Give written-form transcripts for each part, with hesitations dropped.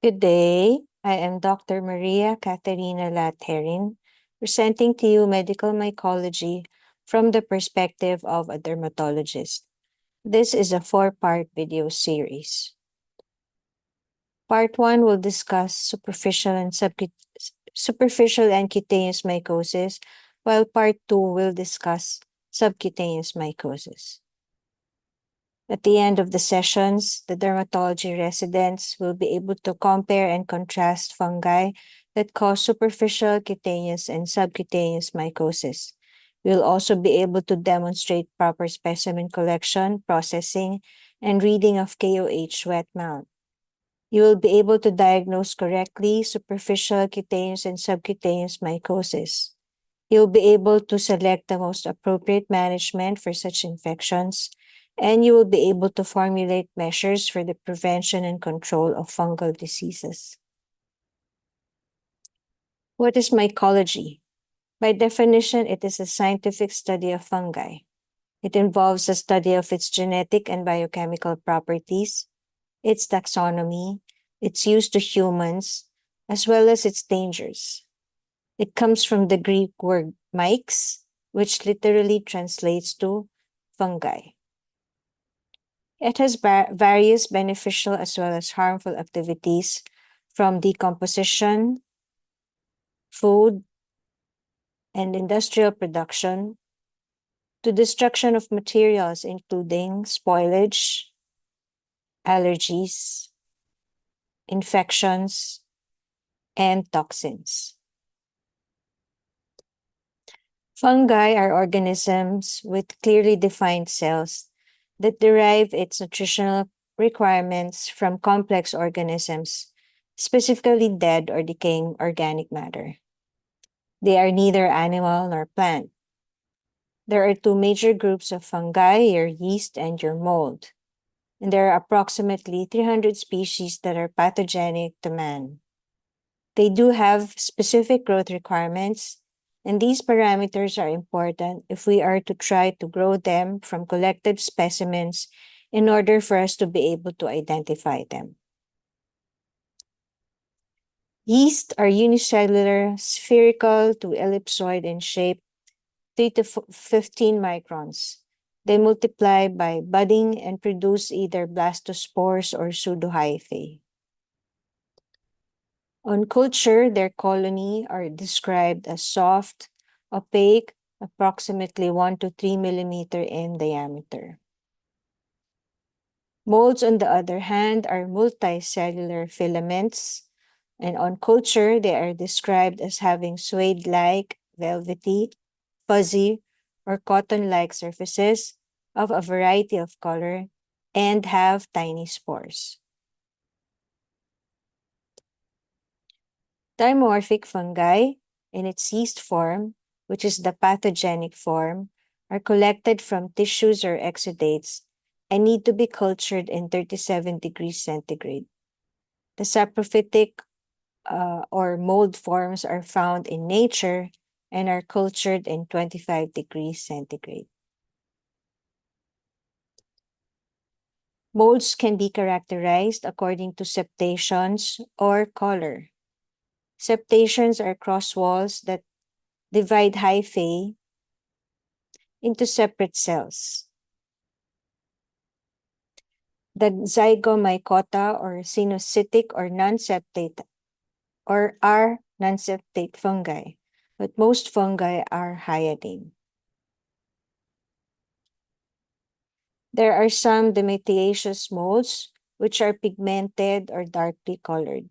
Good day. I am Dr. Maria Caterina Laterin, presenting to you medical mycology from the perspective of a dermatologist. This is a four-part video series. Part 1 will discuss superficial and cutaneous mycosis, while Part 2 will discuss subcutaneous mycosis. At the end of the sessions, the dermatology residents will be able to compare and contrast fungi that cause superficial, cutaneous, and subcutaneous mycosis. We will also be able to demonstrate proper specimen collection, processing, and reading of KOH wet mount. You will be able to diagnose correctly superficial, cutaneous, and subcutaneous mycosis. You'll be able to select the most appropriate management for such infections, and you will be able to formulate measures for the prevention and control of fungal diseases. What is mycology? By definition, it is a scientific study of fungi. It involves the study of its genetic and biochemical properties, its taxonomy, its use to humans, as well as its dangers. It comes from the Greek word myx, which literally translates to fungi. It has various beneficial as well as harmful activities, from decomposition, food, and industrial production to destruction of materials, including spoilage, allergies, infections, and toxins. Fungi are organisms with clearly defined cells that derive its nutritional requirements from complex organisms, specifically dead or decaying organic matter. They are neither animal nor plant. There are two major groups of fungi, your yeast and your mold, and there are approximately 300 species that are pathogenic to man. They do have specific growth requirements, and these parameters are important if we are to try to grow them from collected specimens in order for us to be able to identify them. Yeast are unicellular, spherical to ellipsoid in shape, 3 to 15 microns. They multiply by budding and produce either blastospores or pseudohyphae. On culture, their colony are described as soft, opaque, approximately 1 to 3 millimeter in diameter. Molds, on the other hand, are multicellular filaments, and on culture, they are described as having suede-like, velvety, fuzzy, or cotton-like surfaces of a variety of color and have tiny spores. Dimorphic fungi, in its yeast form, which is the pathogenic form, are collected from tissues or exudates and need to be cultured in 37 degrees centigrade. The saprophytic or mold forms are found in nature and are cultured in 25 degrees centigrade. Molds can be characterized according to septations or color. Septations are cross walls that divide hyphae into separate cells. The zygomycota or sinusitic or non-septate are non-septate fungi, but most fungi are hyaline. There are some diatomaceous molds which are pigmented or darkly colored.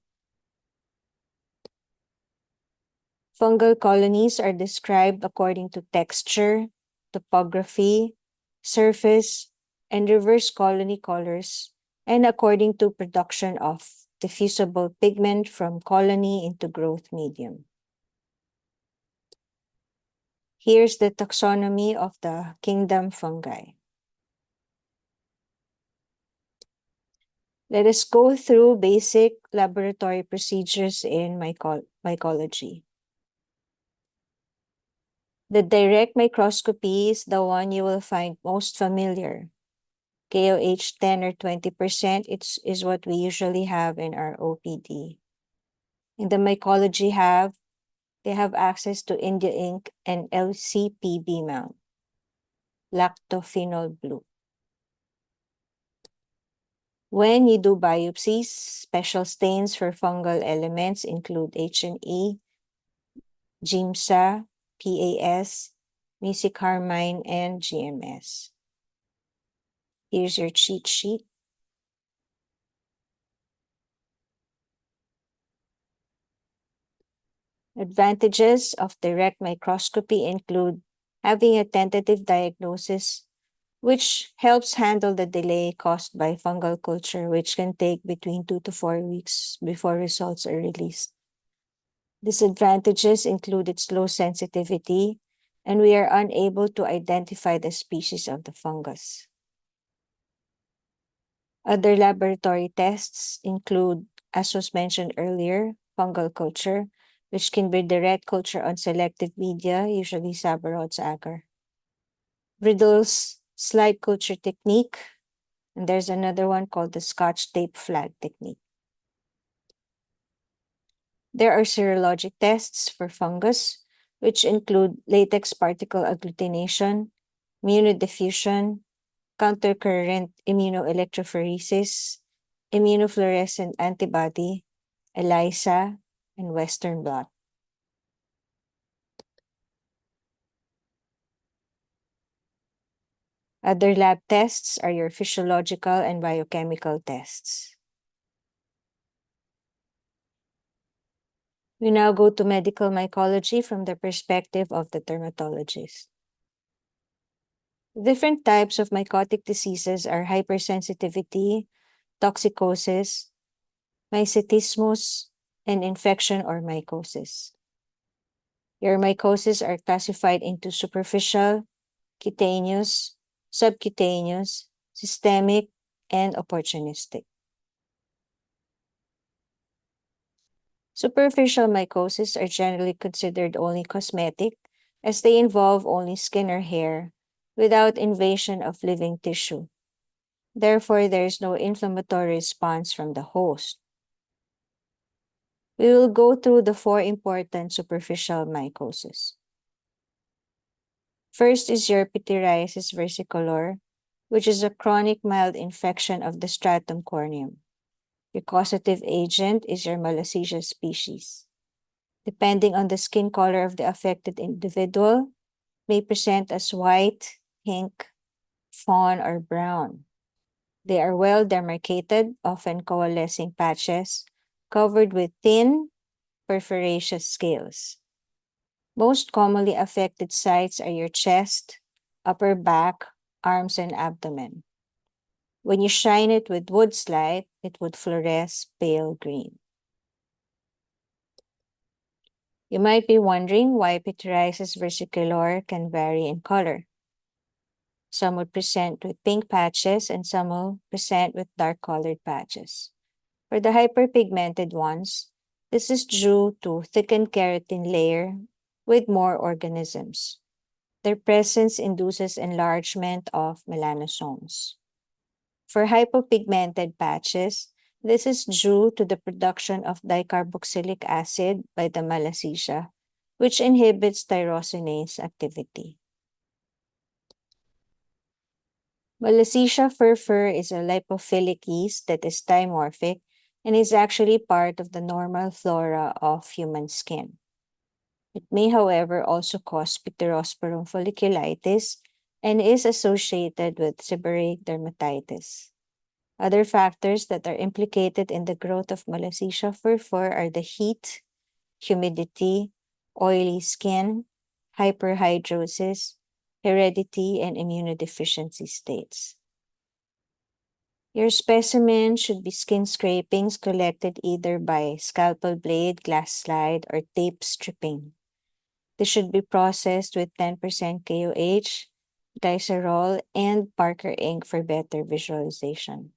Fungal colonies are described according to texture, topography, surface, and reverse colony colors, and according to production of diffusible pigment from colony into growth medium. Here's the taxonomy of the kingdom fungi. Let us go through basic laboratory procedures in mycology. The direct microscopy is the one you will find most familiar. KOH 10 or 20% is what we usually have in our OPD. In the Mycology they have access to India ink and LCPB mount, lactophenol blue. When you do biopsies, special stains for fungal elements include H&E, GIMSA, PAS, musicarmine, and GMS. Here's your cheat sheet. Advantages of direct microscopy include having a tentative diagnosis, which helps handle the delay caused by fungal culture, which can take between 2 to 4 weeks before results are released. Disadvantages include its low sensitivity, and we are unable to identify the species of the fungus. Other laboratory tests include, as was mentioned earlier, fungal culture, which can be direct culture on selective media, usually Sabarod's agar. Riddle's slide culture technique, and there's another one called the Scotch tape flag technique. There are serologic tests for fungus, which include latex particle agglutination, immunodiffusion, countercurrent immunoelectrophoresis, immunofluorescent antibody, ELISA, and Western blot. Other lab tests are your physiological and biochemical tests. We now go to medical mycology from the perspective of the dermatologist. Different types of mycotic diseases are hypersensitivity, toxicosis, mycetismus, and infection or mycosis. Your mycosis are classified into superficial, cutaneous, subcutaneous, systemic, and opportunistic. Superficial mycosis are generally considered only cosmetic, as they involve only skin or hair without invasion of living tissue. Therefore, there is no inflammatory response from the host. We will go through the 4 important superficial mycosis. First is your pityriasis versicolor, which is a chronic mild infection of the stratum corneum. Your causative agent is your Malassezia species. Depending on the skin color of the affected individual, may present as white, pink, fawn, or brown. They are well demarcated, often coalescing patches, covered with thin, perforaceous scales. Most commonly affected sites are your chest, upper back, arms, and abdomen. When you shine it with Wood's light, it would fluoresce pale green. You might be wondering why pityriasis versicolor can vary in color. Some would present with pink patches and some will present with dark-colored patches. For the hyperpigmented ones, this is due to thickened keratin layer with more organisms. Their presence induces enlargement of melanosomes. For hypopigmented patches, this is due to the production of dicarboxylic acid by the Malassezia, which inhibits tyrosinase activity. Malassezia furfur is a lipophilic yeast that is dimorphic and is actually part of the normal flora of human skin. It may, however, also cause Pityrosporum folliculitis and is associated with seborrheic dermatitis. Other factors that are implicated in the growth of Malassezia furfur are the heat, humidity, oily skin, hyperhidrosis, heredity, and immunodeficiency states. Your specimen should be skin scrapings collected either by scalpel blade, glass slide, or tape stripping. This should be processed with 10% KOH, glycerol, and Parker ink for better visualization.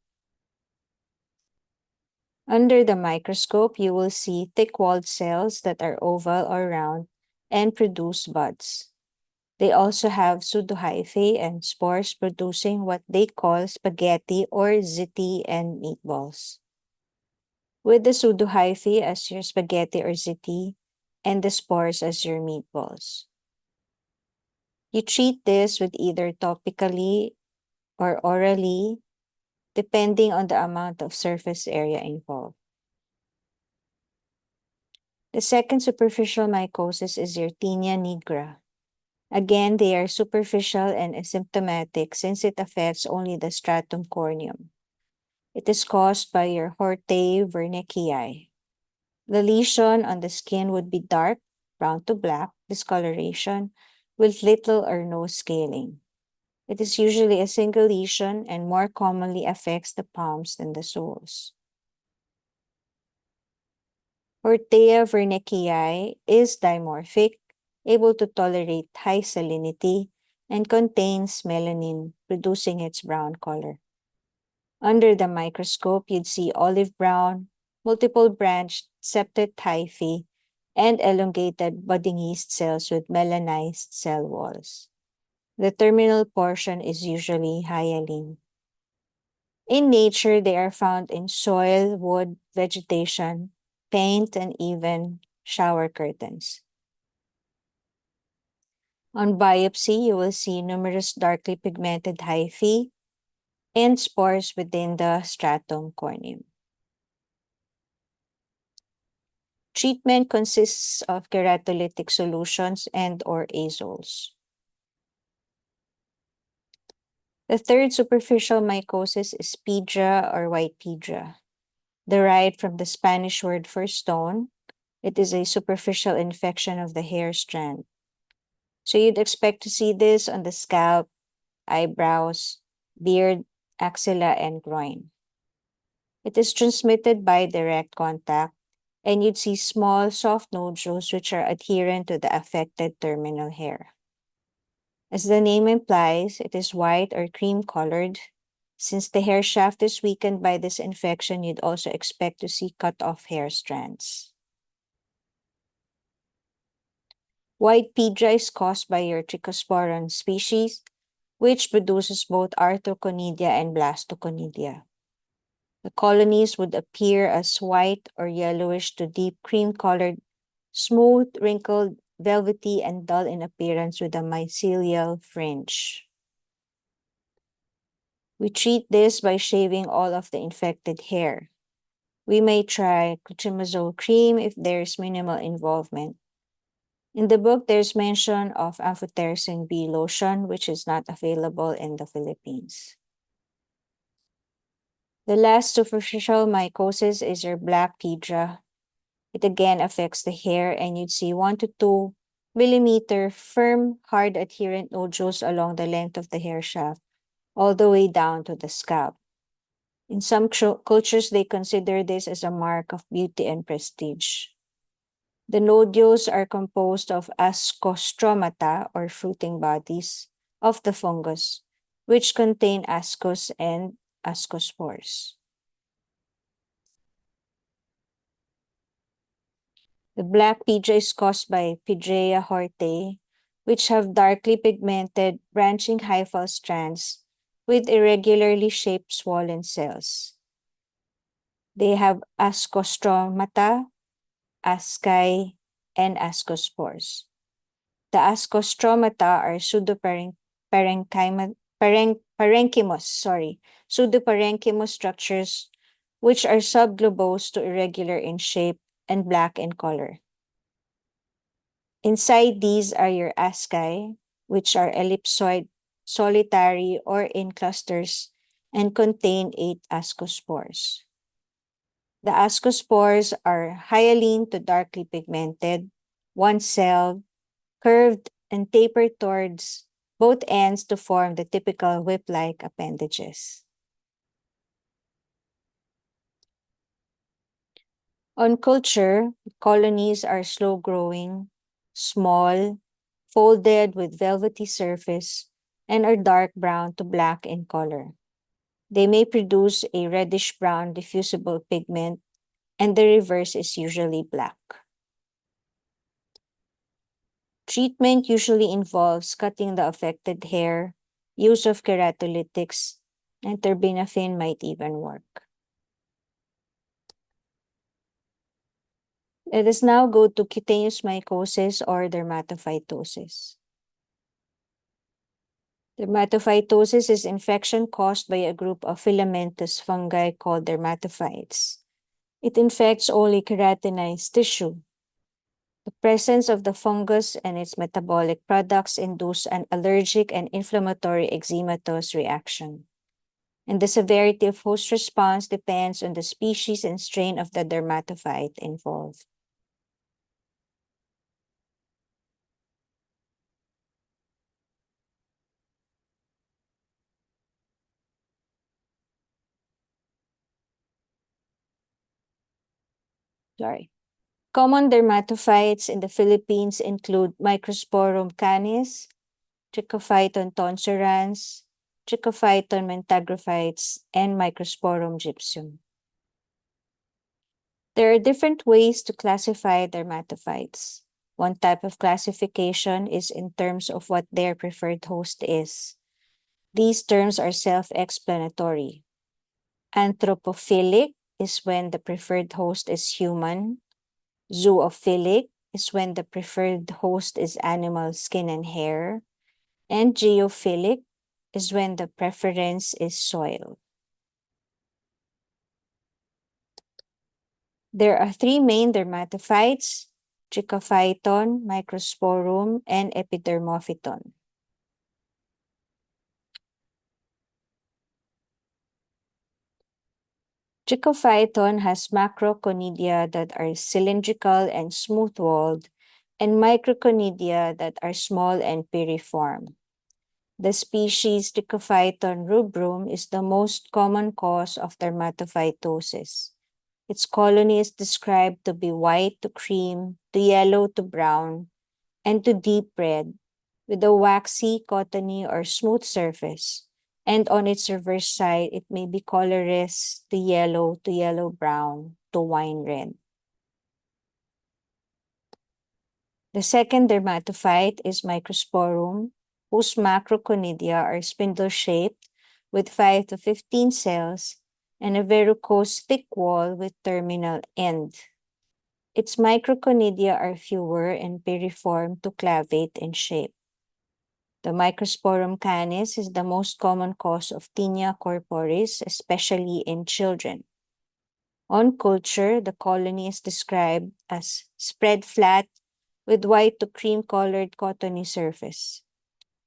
Under the microscope, you will see thick-walled cells that are oval or round and produce buds. They also have pseudohyphae and spores producing what they call spaghetti or ziti and meatballs. With the pseudohyphae as your spaghetti or ziti and the spores as your meatballs. You treat this with either topically or orally, depending on the amount of surface area involved. The second superficial mycosis is your tinea nigra. Again, they are superficial and asymptomatic since it affects only the stratum corneum. It is caused by your Hortae wernickeyi. The lesion on the skin would be dark, brown to black discoloration with little or no scaling. It is usually a single lesion and more commonly affects the palms than the soles. Hortea wernickeyi is dimorphic, able to tolerate high salinity, and contains melanin, producing its brown color. Under the microscope, you'd see olive brown, multiple branched septate hyphae, and elongated budding yeast cells with melanized cell walls. The terminal portion is usually hyaline. In nature, they are found in soil, wood, vegetation, paint, and even shower curtains. On biopsy, you will see numerous darkly pigmented hyphae and spores within the stratum corneum. Treatment consists of keratolytic solutions and or azoles. The third superficial mycosis is pedra or white pedra. Derived from the Spanish word for stone, it is a superficial infection of the hair strand. So you'd expect to see this on the scalp, eyebrows, beard, axilla, and groin. It is transmitted by direct contact, and you'd see small, soft nodules which are adherent to the affected terminal hair. As the name implies, it is white or cream-colored. Since the hair shaft is weakened by this infection, you'd also expect to see cut-off hair strands. White pedra is caused by your Trichosporon species, which produces both arthroconidia and blastoconidia. The colonies would appear as white or yellowish to deep cream-colored, smooth, wrinkled, velvety, and dull in appearance with a mycelial fringe. We treat this by shaving all of the infected hair. We may try clotrimazole cream if there's minimal involvement. In the book, there's mention of amphotericin B lotion, which is not available in the Philippines. The last superficial mycosis is your black pedra. It again affects the hair, and you'd see 1 to 2 millimeter firm, hard adherent nodules along the length of the hair shaft, all the way down to the scalp. In some cultures, they consider this as a mark of beauty and prestige. The nodules are composed of ascostromata or fruiting bodies of the fungus, which contain ascus and ascospores. The black pedra is caused by Pedrea hortae, which have darkly pigmented branching hyphal strands with irregularly shaped swollen cells. They have ascostromata, asci, and ascospores. The ascostromata are pseudoparenchymous structures which are subglobose to irregular in shape and black in color. Inside these are your asci, which are ellipsoid, solitary, or in clusters, and contain 8 ascospores. The ascospores are hyaline to darkly pigmented, one-celled, curved, and tapered towards both ends to form the typical whip-like appendages. On culture, colonies are slow-growing, small, folded with velvety surface, and are dark brown to black in color. They may produce a reddish-brown diffusible pigment, and the reverse is usually black. Treatment usually involves cutting the affected hair, use of keratolytics, and terbinafine might even work. Let us now go to cutaneous mycosis or dermatophytosis. Dermatophytosis is infection caused by a group of filamentous fungi called dermatophytes. It infects only keratinized tissue. The presence of the fungus and its metabolic products induce an allergic and inflammatory eczematous reaction. And the severity of host response depends on the species and strain of the dermatophyte involved. Common dermatophytes in the Philippines include Microsporum canis, Trichophyton tonsurans, Trichophyton mentagrophytes, and Microsporum gypsum. There are different ways to classify dermatophytes. One type of classification is in terms of what their preferred host is. These terms are self-explanatory. Anthropophilic is when the preferred host is human. Zoophilic is when the preferred host is animal skin and hair. And geophilic is when the preference is soil. There are three main dermatophytes: Trichophyton, Microsporum, and Epidermophyton. Trichophyton has macroconidia that are cylindrical and smooth-walled, and microconidia that are small and piriform. The species Trichophyton rubrum is the most common cause of dermatophytosis. Its colony is described to be white to cream, to yellow to brown, and to deep red, with a waxy, cottony, or smooth surface. And on its reverse side, it may be colorless to yellow-brown, to wine red. The second dermatophyte is Microsporum, whose macroconidia are spindle-shaped with 5 to 15 cells and a verrucose thick wall with terminal end. Its microconidia are fewer and piriform to clavate in shape. The Microsporum canis is the most common cause of tinea corporis, especially in children. On culture, the colony is described as spread flat with white to cream-colored cottony surface.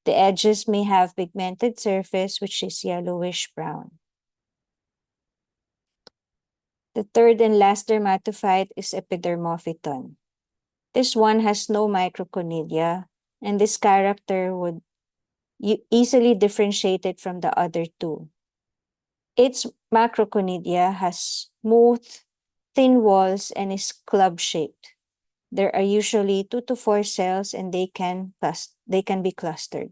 The edges may have pigmented surface, which is yellowish-brown. The third and last dermatophyte is Epidermophyton. This one has no microconidia, and this character would easily differentiate it from the other two. Its macroconidia has smooth, thin walls and is club-shaped. There are usually 2 to 4 cells and they can be clustered.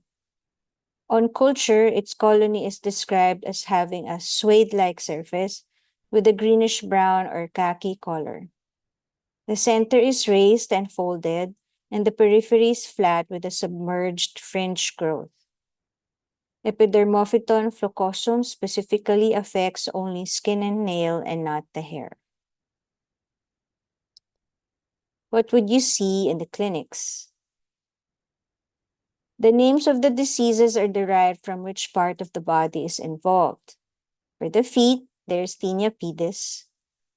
On culture, its colony is described as having a suede-like surface with a greenish-brown or khaki color. The center is raised and folded, and the periphery is flat with a submerged fringe growth. Epidermophyton flocosum specifically affects only skin and nail and not the hair. What would you see in the clinics? The names of the diseases are derived from which part of the body is involved. For the feet, there's tinea pedis,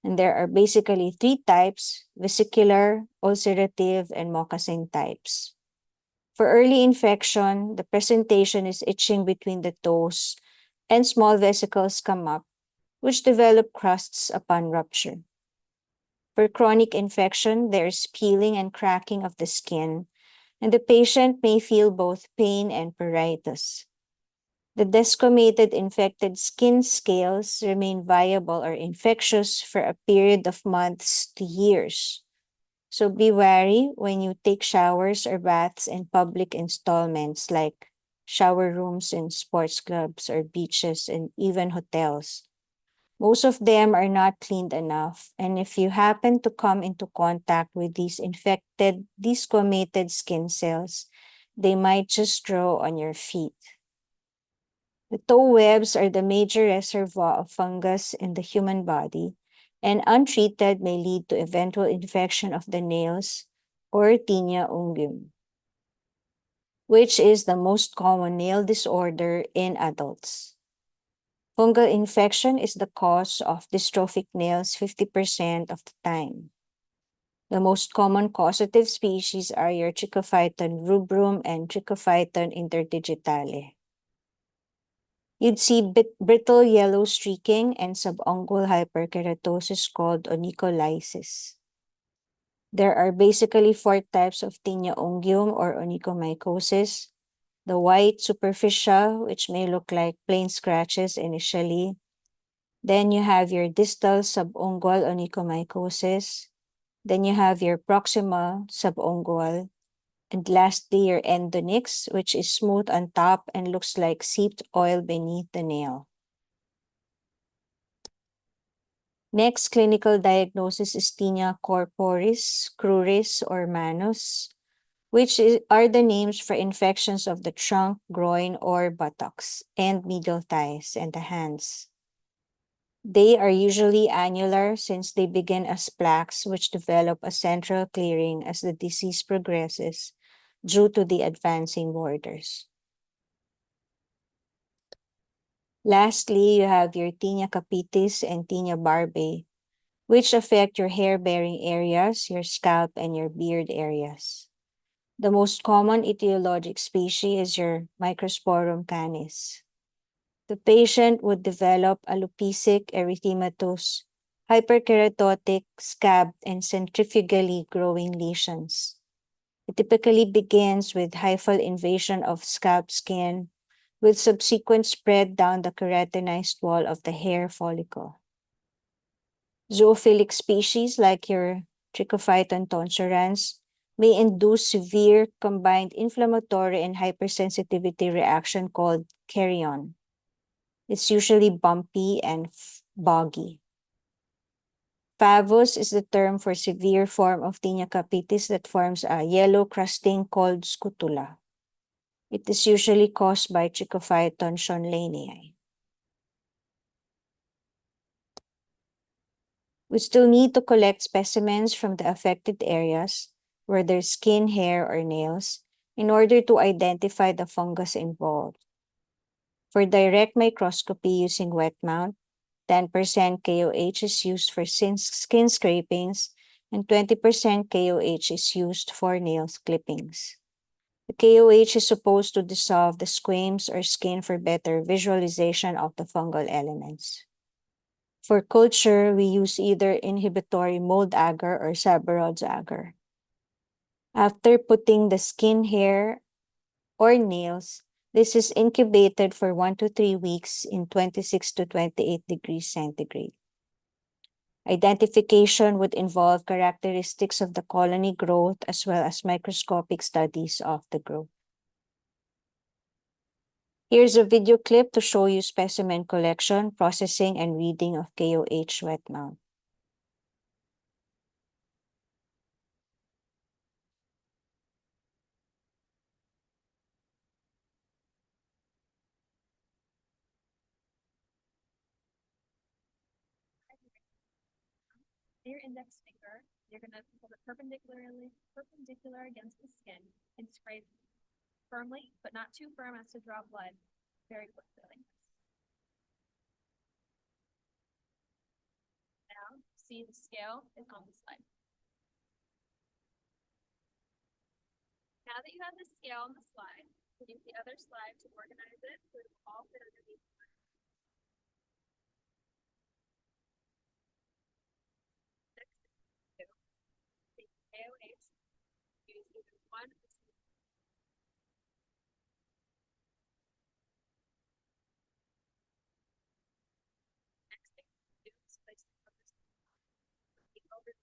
and there are basically 3 types: vesicular, ulcerative, and moccasin types. For early infection, the presentation is itching between the toes and small vesicles come up, which develop crusts upon rupture. For chronic infection, there is peeling and cracking of the skin, and the patient may feel both pain and pruritus. The desquamated infected skin scales remain viable or infectious for a period of months to years. So be wary when you take showers or baths in public installments like shower rooms in sports clubs or beaches and even hotels. Most of them are not cleaned enough, and if you happen to come into contact with these infected, desquamated skin cells, they might just grow on your feet. The toe webs are the major reservoir of fungus in the human body, and untreated may lead to eventual infection of the nails or tinea unguum, which is the most common nail disorder in adults. Fungal infection is the cause of dystrophic nails 50% of the time. The most common causative species are your Trichophyton rubrum and Trichophyton interdigitale. You'd see brittle yellow streaking and subungual hyperkeratosis called onycholysis. There are basically 4 types of tinea unguum or onychomycosis. The white superficial, which may look like plain scratches initially. Then you have your distal subungual onychomycosis. Then you have your proximal subungual. And lastly, your endonyx, which is smooth on top and looks like seeped oil beneath the nail. Next clinical diagnosis is tinea corporis, cruris, or manus, which are the names for infections of the trunk, groin, or buttocks, and medial thighs, and the hands. They are usually annular since they begin as plaques which develop a central clearing as the disease progresses due to the advancing borders. Lastly, you have your tinea capitis and tinea barbae, which affect your hair-bearing areas, your scalp, and your beard areas. The most common etiologic species is your Microsporum canis. The patient would develop alopecia erythematous, hyperkeratotic, scabbed, and centrifugally growing lesions. It typically begins with hyphal invasion of scalp skin, with subsequent spread down the keratinized wall of the hair follicle. Zoophilic species like your Trichophyton tonsurans may induce severe combined inflammatory and hypersensitivity reaction called carrion. It's usually bumpy and boggy. Favus is the term for severe form of tinea capitis that forms a yellow crusting called scutula. It is usually caused by Trichophyton schonleanii. We still need to collect specimens from the affected areas, whether skin, hair, or nails, in order to identify the fungus involved. For direct microscopy using wet mount, 10% KOH is used for skin scrapings, and 20% KOH is used for nail clippings. The KOH is supposed to dissolve the squames or skin for better visualization of the fungal elements. For culture, we use either inhibitory mold agar or Sabarod's agar. After putting the skin, hair, or nails, this is incubated for 1 to 3 weeks in 26 to 28 degrees centigrade. Identification would involve characteristics of the colony growth as well as microscopic studies of the growth. Here's a video clip to show you specimen collection, processing, and reading of KOH wet mount. Your index finger, you're going to hold it perpendicular against the skin and scrape firmly, but not too firm as to draw blood very quickly. Now, see the scale is on the slide. Now that you have the scale on the slide, use the other slide to organize it so it will all fit underneath. KOH, use either one or two. Next thing to do is place the focus over the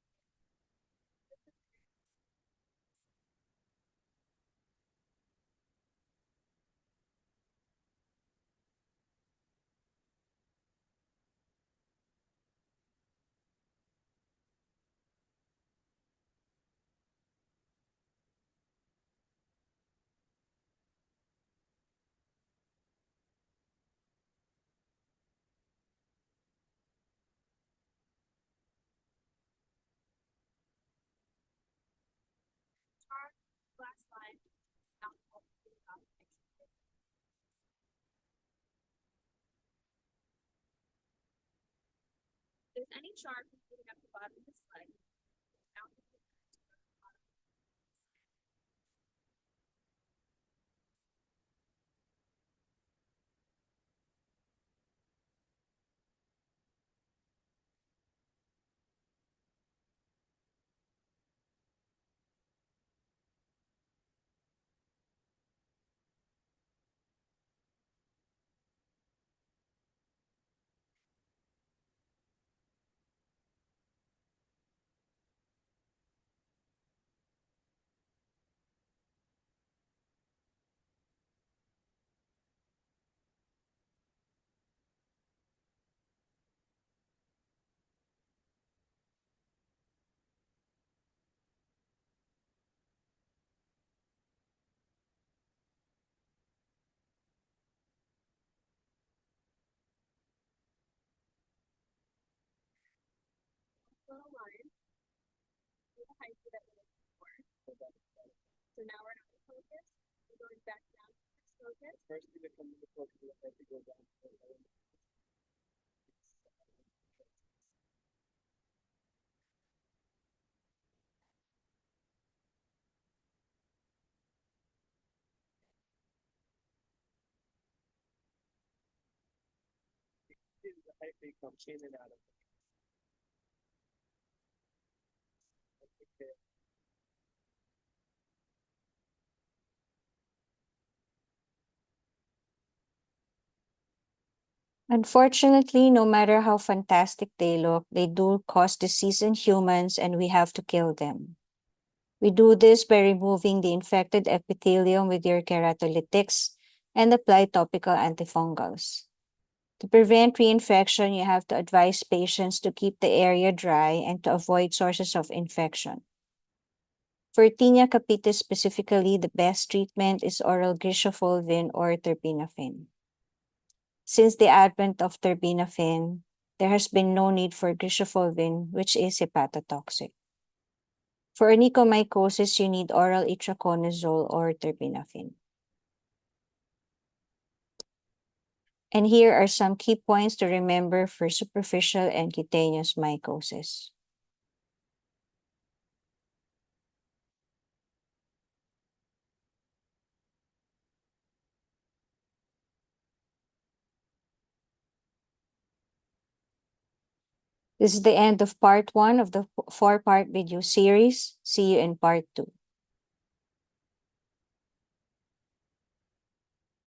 any charm moving up the bottom of the slide. Little line. The height that we're looking for. So now we're not in focus. We're going back down to focus. First thing that comes into focus is that we go down to the height they come in and out of. Okay. Unfortunately, no matter how fantastic they look, they do cause disease in humans and we have to kill them. We do this by removing the infected epithelium with your keratolytics and apply topical antifungals. To prevent reinfection, you have to advise patients to keep the area dry and to avoid sources of infection. For tinea capitis specifically, the best treatment is oral griseofulvin or terbinafine. Since the advent of terbinafine, there has been no need for griseofulvin, which is hepatotoxic. For onychomycosis, you need oral itraconazole or terbinafine. And here are some key points to remember for superficial and cutaneous mycosis. This is the end of part 1 of the 4-part video series. See you in part 2.